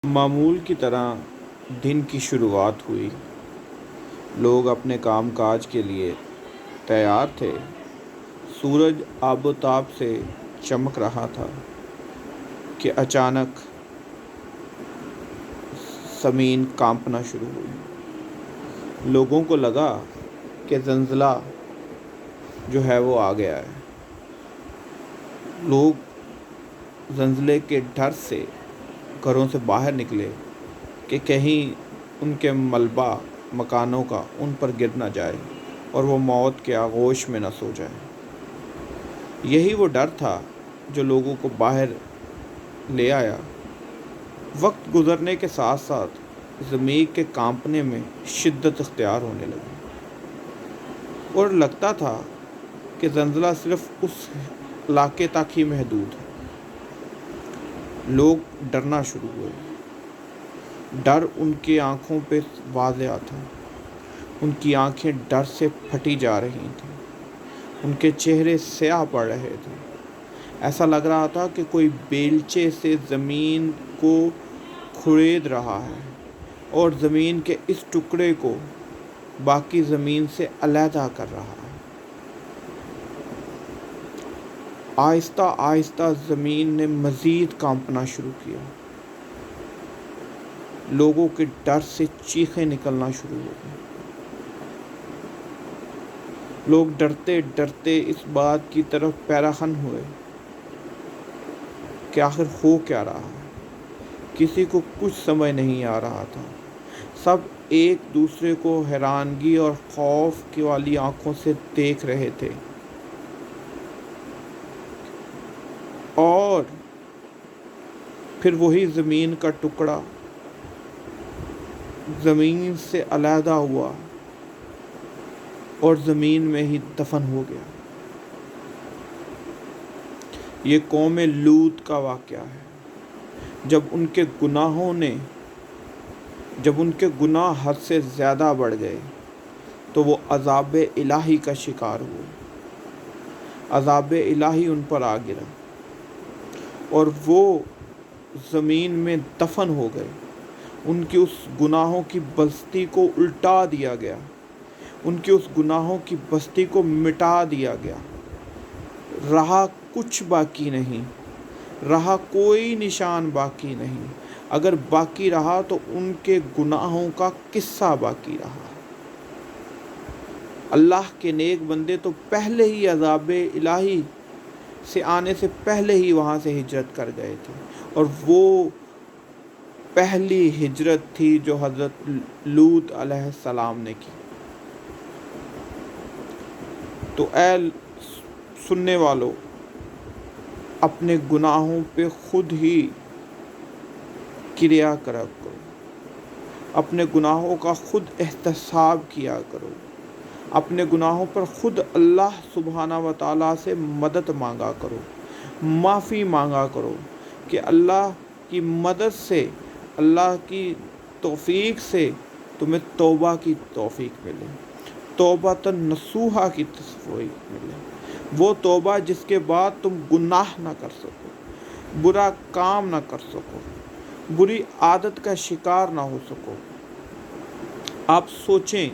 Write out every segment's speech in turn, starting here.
معمول کی طرح دن کی شروعات ہوئی۔ لوگ اپنے کام کاج کے لیے تیار تھے۔ سورج آب و تاب سے چمک رہا تھا کہ اچانک زمین کانپنا شروع ہوئی۔ لوگوں کو لگا کہ زلزلہ جو ہے وہ آ گیا ہے۔ لوگ زلزلے کے ڈر سے گھروں سے باہر نکلے کہ کہیں ان کے ملبہ مکانوں کا ان پر گر نہ جائے اور وہ موت کے آغوش میں نہ سو جائیں۔ یہی وہ ڈر تھا جو لوگوں کو باہر لے آیا۔ وقت گزرنے کے ساتھ ساتھ زمین کے کانپنے میں شدت اختیار ہونے لگی اور لگتا تھا کہ زلزلہ صرف اس علاقے تک ہی محدود ہے۔ لوگ ڈرنا شروع ہوئے۔ ڈر ان کی آنکھوں پہ واضح تھا۔ ان کی آنکھیں ڈر سے پھٹی جا رہی تھیں۔ ان کے چہرے سیاہ پڑ رہے تھے۔ ایسا لگ رہا تھا کہ کوئی بیلچے سے زمین کو کھرید رہا ہے اور زمین کے اس ٹکڑے کو باقی زمین سے علیحدہ کر رہا ہے۔ آہستہ آہستہ زمین نے مزید کانپنا شروع کیا۔ لوگوں کے ڈر سے چیخیں نکلنا شروع ہو گئیں۔ لوگ ڈرتے ڈرتے اس بات کی طرف پیراہن ہوئے کہ آخر ہو کیا رہا ہے۔ کسی کو کچھ سمجھ نہیں آ رہا تھا۔ سب ایک دوسرے کو حیرانگی اور خوف کی والی آنکھوں سے دیکھ رہے تھے۔ اور پھر وہی زمین کا ٹکڑا زمین سے علیحدہ ہوا اور زمین میں ہی دفن ہو گیا۔ یہ قوم لوط کا واقعہ ہے۔ جب ان کے گناہ حد سے زیادہ بڑھ گئے تو وہ عذاب الہی کا شکار ہوئے۔ عذاب الہی ان پر آ گرا اور وہ زمین میں دفن ہو گئے۔ ان کی اس گناہوں کی بستی کو الٹا دیا گیا۔ ان کی اس گناہوں کی بستی کو مٹا دیا گیا۔ رہا کچھ باقی نہیں، رہا کوئی نشان باقی نہیں۔ اگر باقی رہا تو ان کے گناہوں کا قصہ باقی رہا۔ اللہ کے نیک بندے تو پہلے ہی عذاب الہی سے آنے سے پہلے ہی وہاں سے ہجرت کر گئے تھے، اور وہ پہلی ہجرت تھی جو حضرت لوط علیہ السلام نے کی۔ تو اے سننے والوں، اپنے گناہوں پہ خود ہی کریا کرا کرو، اپنے گناہوں کا خود احتساب کیا کرو، اپنے گناہوں پر خود اللہ سبحانہ و تعالیٰ سے مدد مانگا کرو، معافی مانگا کرو کہ اللہ کی مدد سے، اللہ کی توفیق سے تمہیں توبہ کی توفیق ملے، توبۃ نصوحہ کی توفیق ملے۔ وہ توبہ جس کے بعد تم گناہ نہ کر سکو، برا کام نہ کر سکو، بری عادت کا شکار نہ ہو سکو۔ آپ سوچیں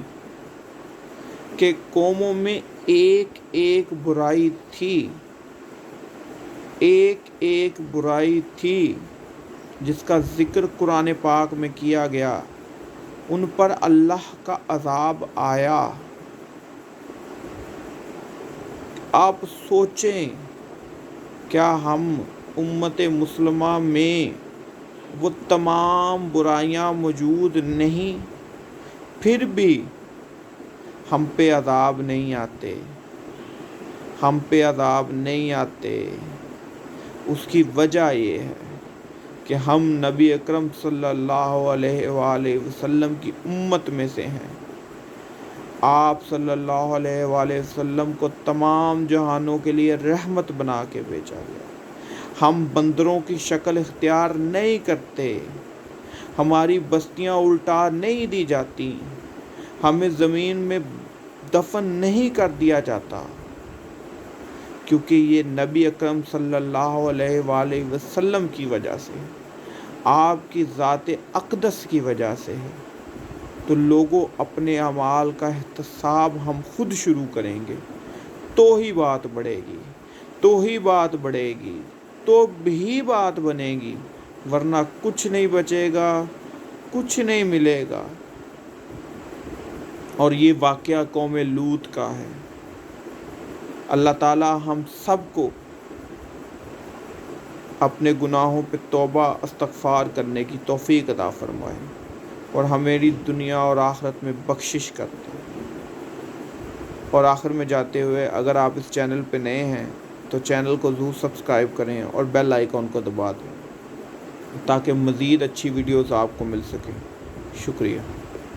کہ قوموں میں ایک ایک برائی تھی، ایک ایک برائی تھی جس کا ذکر قرآن پاک میں کیا گیا، ان پر اللہ کا عذاب آیا۔ آپ سوچیں، کیا ہم امت مسلمہ میں وہ تمام برائیاں موجود نہیں؟ پھر بھی ہم پہ عذاب نہیں آتے، ہم پہ عذاب نہیں آتے۔ اس کی وجہ یہ ہے کہ ہم نبی اکرم صلی اللہ علیہ وآلہ وسلم کی امت میں سے ہیں۔ آپ صلی اللہ علیہ وآلہ وسلم کو تمام جہانوں کے لیے رحمت بنا کے بھیجا گیا۔ ہم بندروں کی شکل اختیار نہیں کرتے، ہماری بستیاں الٹا نہیں دی جاتی، ہمیں زمین میں دفن نہیں کر دیا جاتا، کیونکہ یہ نبی اکرم صلی اللہ علیہ وآلہ وسلم کی وجہ سے۔ آپ کی ذات اقدس کی وجہ سے ہے، تو لوگوں اپنے اعمال کا احتساب ہم خود شروع کریں گے، تو ہی بات بڑھے گی، تو ہی بات بڑھے گی، تو بھی بات بنے گی، ورنہ کچھ نہیں بچے گا، کچھ نہیں ملے گا۔ اور یہ واقعہ قوم لوط کا ہے۔ اللہ تعالیٰ ہم سب کو اپنے گناہوں پہ توبہ استغفار کرنے کی توفیق عطا فرمائے اور ہماری دنیا اور آخرت میں بخشش کر دے۔ اور آخر میں جاتے ہوئے، اگر آپ اس چینل پہ نئے ہیں تو چینل کو ضرور سبسکرائب کریں اور بیل آئیکن کو دبا دیں تاکہ مزید اچھی ویڈیوز آپ کو مل سکیں۔ شکریہ۔